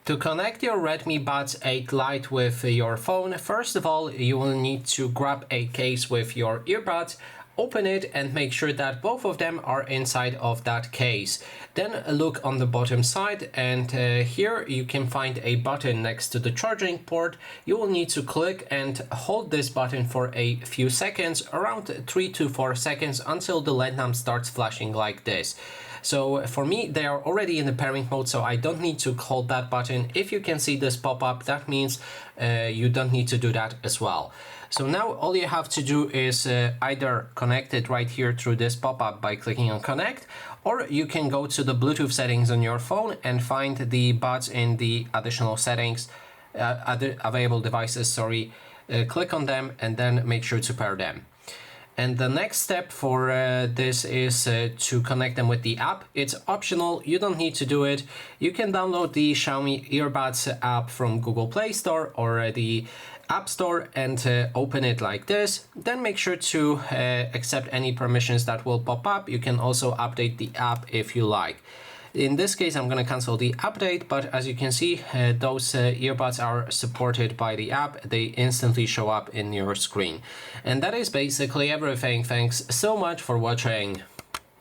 To connect your Redmi Buds 8 Lite with your phone, first of all, you will need to grab a case with your earbuds, open it and make sure that both of them are inside of that case. Then look on the bottom side and here you can find a button next to the charging port. You will need to click and hold this button for a few seconds, around 3 to 4 seconds, until the LED lamp starts flashing like this. So for me, they are already in the pairing mode, so I don't need to hold that button. If you can see this pop up, that means you don't need to do that as well. So now all you have to do is either connect it right here through this pop-up by clicking on connect, or you can go to the Bluetooth settings on your phone and find the buds in the additional settings, other available devices, sorry. Click on them and then make sure to pair them. And the next step for this is to connect them with the app. It's optional, you don't need to do it. You can download the Xiaomi earbuds app from Google Play Store or the App Store and open it like this. Then make sure to accept any permissions that will pop up. You can also update the app if you like. In this case, I'm going to cancel the update, but as you can see, those earbuds are supported by the app. They instantly show up in your screen. And that is basically everything. Thanks so much for watching.